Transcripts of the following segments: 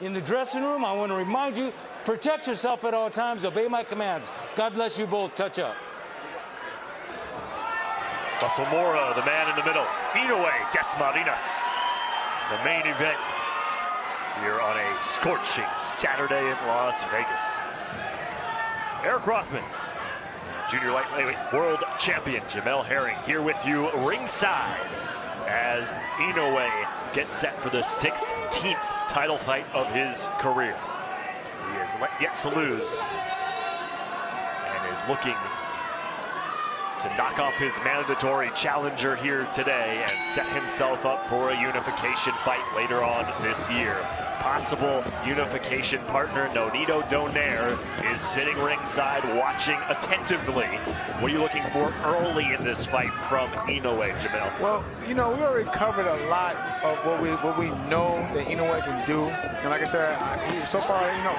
In the dressing room, I want to remind you, protect yourself at all times, obey my commands. God bless you both. Touch up. Mora, the man in the middle. Inoue Desmarinas. The main event here on a scorching Saturday in Las Vegas. Eric Rothman, junior lightweight world champion Jamel Herring, here with you ringside as Inoue gets set for the 16th title fight of his career. He has yet to lose and is looking to knock off his mandatory challenger here today and set himself up for a unification fight later on this year. Possible unification partner Nonito Donaire is sitting ringside watching attentively. What are you looking for early in this fight from Inoue, Jamel? Well, you know, we already covered a lot of what we know that Inoue can do. And like I said, so far, you know,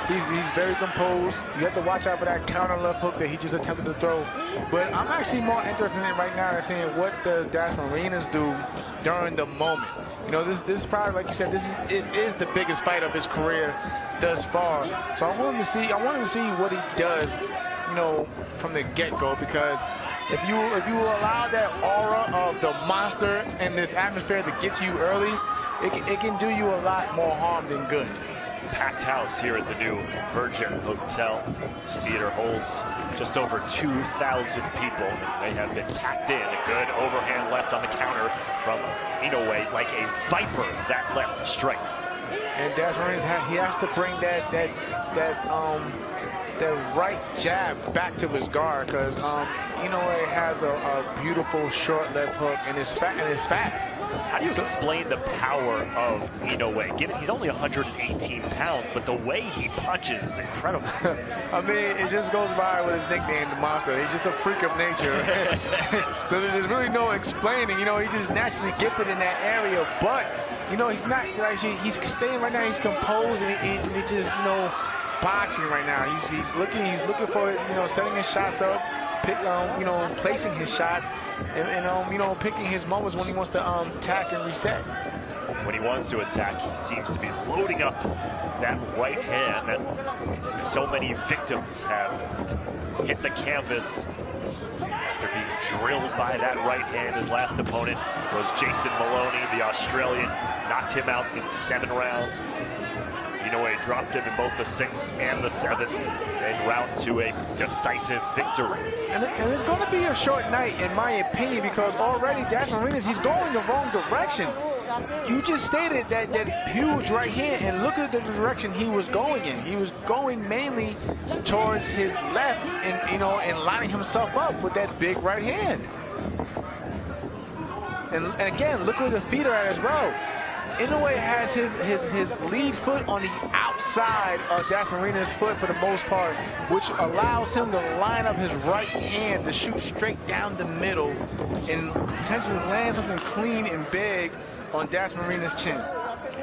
he's very composed. You have to watch out for that counter left hook that he just attempted to throw. But I'm actually more interested in right now in seeing what does Dasmarinas do during the moment. You know, this is probably, like you said, it is the biggest fight of his career thus far. So I wanted to see what he does, you know, from the get-go, because if you allow that aura of the monster in this atmosphere to get to you early, it can do you a lot more harm than good. Packed house here at the new Virgin Hotel. This theater holds just over 2,000 people. They have been packed in. A good overhand left on the counter from Inoue, like a viper. That left strikes. And Dasmarinas, he has to bring that right jab back to his guard, because Inoue has a beautiful short left hook and is fast. How do you explain the power of Inoue? Given he's only 118 pounds, but the way he punches is incredible. I mean, it just goes by with his nickname, the Monster. He's just a freak of nature. So there's really no explaining. You know, he's just naturally gifted in that area, but you know, he's not actually. He's staying right now. He's composed and he just, you know, boxing right now. He's looking for, you know, setting his shots up, you know, placing his shots, and you know, picking his moments when he wants to attack and reset. When he wants to attack, he seems to be loading up that right hand that so many victims have hit the canvas after being drilled by that right hand. His last opponent was Jason Maloney, the Australian, knocked him out in 7 rounds. Inoue dropped him in both the 6th and the 7th, en route to a decisive victory. And it's going to be a short night, in my opinion, because already Dasmarinas, he's going the wrong direction. You just stated that huge right hand, and look at the direction he was going in. He was going mainly towards his left, and you know, and lining himself up with that big right hand. And again, look where the feet are at as well. Inoue has his lead foot on the outside of Dasmarinas' foot for the most part, which allows him to line up his right hand to shoot straight down the middle and potentially land something clean and big on Dasmarinas' chin.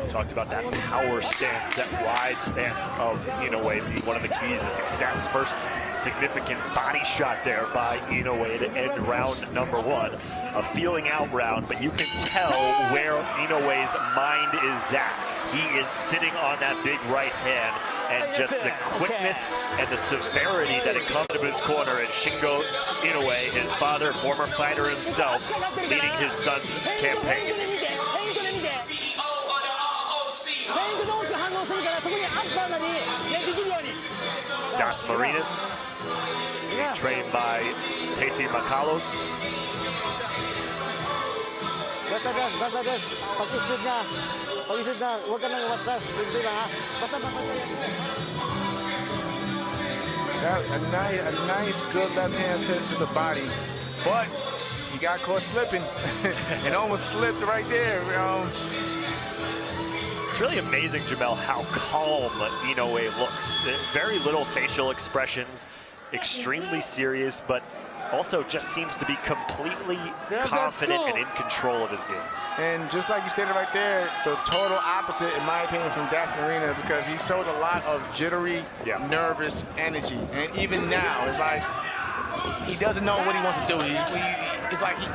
We talked about that power stance, that wide stance of Inoue being one of the keys to success. First significant body shot there by Inoue to end round number 1. A feeling out round, but you can tell where Inoue's mind is at. He is sitting on that big right hand, and just the quickness and the severity that it comes to his corner. And Shingo Inoue, his father, former fighter himself, leading his son's campaign. Dasmarinas, being trained by Casey Macalos. A nice, good left hand to the body, but he got caught slipping and almost slipped right there. It's really amazing, Jamel, how calm Inoue looks. Very little facial expressions, extremely serious, but also just seems to be completely confident and in control of his game. And just like you stated right there, the total opposite, in my opinion, from Dasmarinas, because he showed a lot of jittery, nervous energy. And even now, it's like he doesn't know what he wants to do. It's like he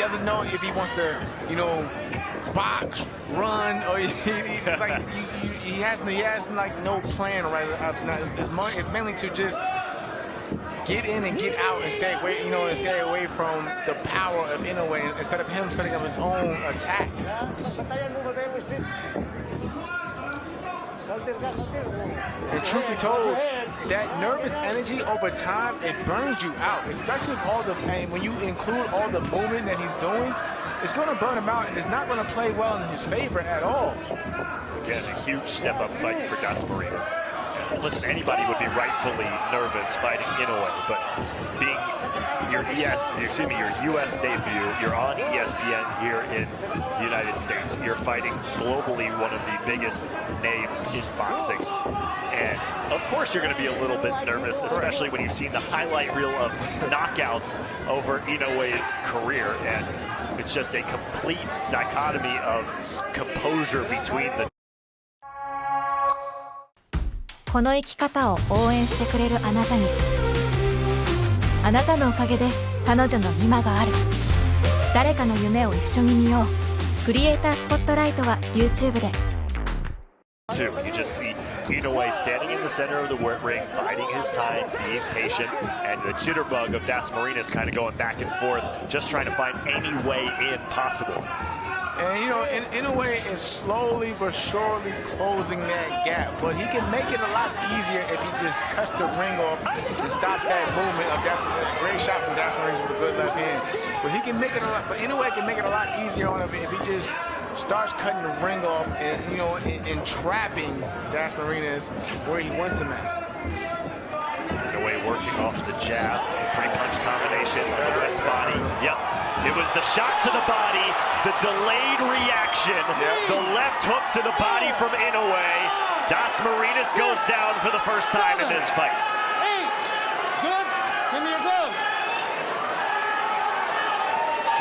doesn't know if he wants to, you know, box, run, or he has like no plan right now. It's mainly to just get in and get out and stay away, and stay away from the power of Inoue instead of him setting up his own attack. And truth be told, that nervous energy over time, it burns you out, especially with all the pain. When you include all the movement that he's doing, it's going to burn him out, and it's not going to play well in his favor at all. Again, a huge step-up fight for Das Marinas. Listen, anybody would be rightfully nervous fighting Inoue, but being your U.S. debut, you're on ESPN here in the United States. You're fighting globally one of the biggest names in boxing. And of course you're going to be a little bit nervous, especially when you've seen the highlight reel of knockouts over Inoue's career. And it's just a complete dichotomy of composure between the この生き方を応援してくれるあなたに、あなたのおかげで彼女の今がある。誰かの夢を一緒に見よう。クリエイタースポットライトは YouTube で。You just see Inoue standing in the center of the ring, biding his time, being patient, and the jitterbug of Das Marinas kind of going back and forth, just trying to find any way in possible. And Inoue is slowly but surely closing that gap, but he can make it a lot easier if he just cuts the ring off and stops that movement of Das Marinas. Great shot from Das Marinas with a good left hand. But he can make it a lot. But Inoue can make it a lot easier on him if he just starts cutting the ring off and and trapping Das Marinas where he wants him at. Inoue working off the jab, three-punch combination on the left body. Yep. It was the shot to the body, the delayed reaction, the left hook to the body from Inoue. Das Marinas goes down for the first time in this fight. Hey, good. Give me your gloves.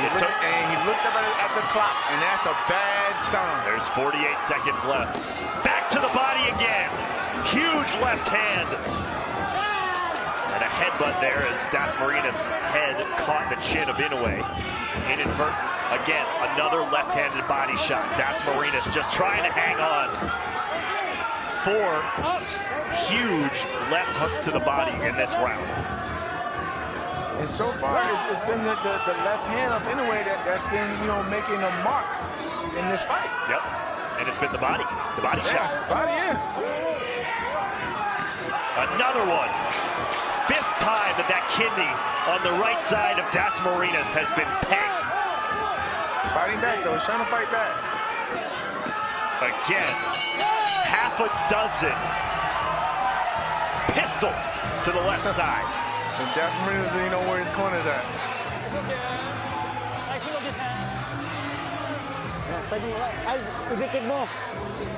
And he looked up at the clock, and that's a bad sign. There's 48 seconds left. Back to the body again. Huge left hand. And a headbutt there as Das Marinas' head caught the chin of Inoue. Inadvertent. Again, another left-handed body shot. Das Marinas just trying to hang on. 4 huge left hooks to the body in this round. And so far, it's been the left hand of Inoue that's been, making a mark in this fight. Yep. And it's been the body shots. Body in. Another one. 5th time that kidney on the right side of Das Marinas has been pegged. He's fighting back, though. He's trying to fight back. Again, half a dozen pistols to the left side. And Das Marinas doesn't know where his corner's at. Ay, idikit mo.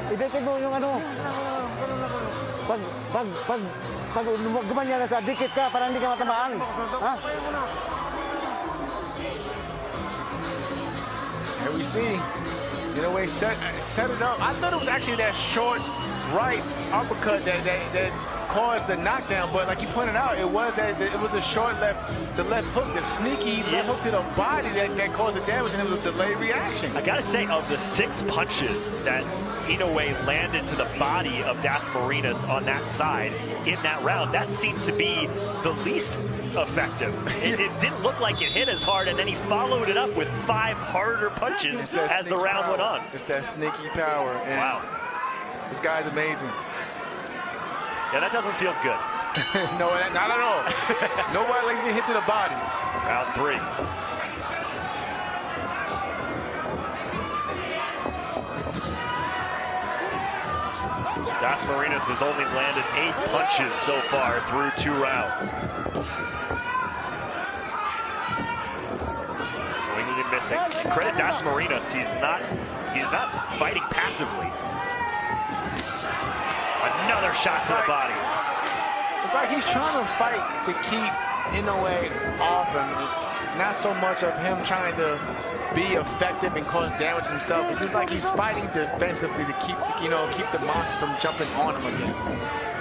Idikit mo yung ano. Pag gumanyan na sa dikit ka, parang hindi ka matamaan. Ha? Here we see, set it up. I thought it was actually that short right uppercut that caused the knockdown, but like you pointed out, it was a short left hook, the sneaky left hook to the body that caused the damage, and it was a delayed reaction. I gotta say, of the 6 punches that Inoue landed to the body of Das Marinas on that side in that round, that seemed to be the least effective. It didn't look like it hit as hard, and then he followed it up with 5 harder punches as the round went on. It's that sneaky power. And wow. This guy's amazing. Yeah, that doesn't feel good. No, not at all. Nobody likes to get hit to the body. Round 3. Das Marinas has only landed 8 punches so far through 2 rounds. Swinging and missing. Credit Das Marinas, he's not fighting passively. Another shot to the body. It's like he's trying to fight to keep Inoue off him. Not so much of him trying to be effective and cause damage himself. It's just like he's fighting defensively to keep the monster from jumping on him again.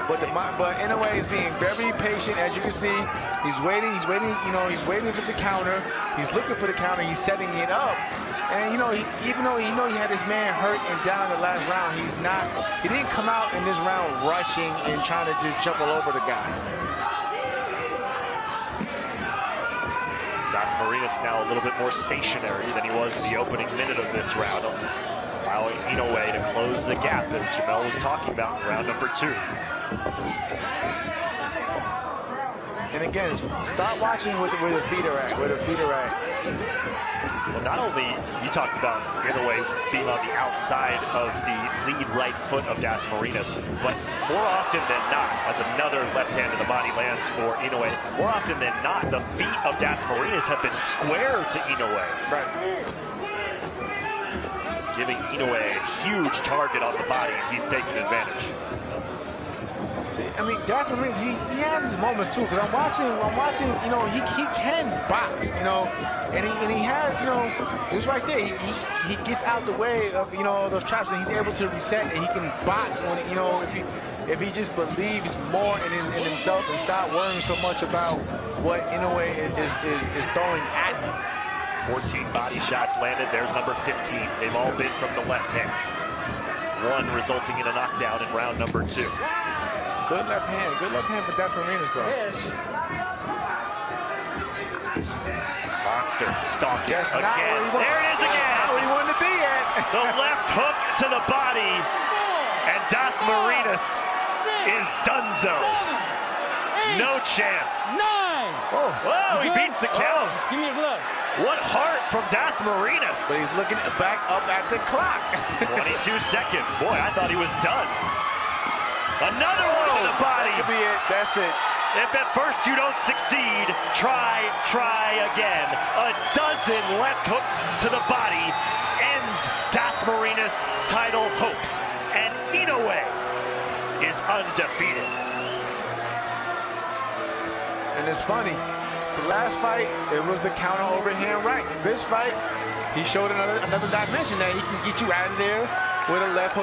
But Inoue is being very patient, as you can see. He's waiting, he's waiting for the counter. He's looking for the counter, he's setting it up. And you know, even though he had his man hurt and down in the last round, he didn't come out in this round rushing and trying to just jump all over the guy. Dasmarinas now a little bit more stationary than he was in the opening minute of this round, allowing Inoue to close the gap, as Jamel was talking about in round number 2. And again, start watching where the feet are at, Well, not only, you talked about Inoue being on the outside of the lead right foot of Dasmarinas, but more often than not, as another left hand to the body lands for Inoue, more often than not, the feet of Dasmarinas have been square to Inoue. Right. Giving Inoue a huge target on the body, and he's taking advantage. See, I mean, Dasmarinas, he has his moments too, because I'm watching, you know, he can box, you know, and he has, you know, it's right there. He gets out the way of, you know, those traps, and he's able to reset, and he can box when, you know, if he just believes more in himself and stop worrying so much about what Inoue is throwing at him. 14 body shots landed. There's number 15. They've all been from the left hand. One resulting in a knockdown in round number 2. Good left hand for Dasmarinas, though. Yes. Monster stalking again. There it is again. Not where he wanted to be at. The left hook to the body, and Dasmarinas is donezo. No chance. 9. Whoa, he beats the count. Give me your gloves. What heart from Dasmarinas. But he's looking back up at the clock. 22 seconds. Boy, I thought he was done. Another one to the body. That could be it. That's it. If at first you don't succeed, try again. A dozen left hooks to the body ends Dasmarinas' title hopes. And Inoue is undefeated. And it's funny. The last fight, it was the counter overhand rights. This fight, he showed another dimension that he can get you out of there with a left hook.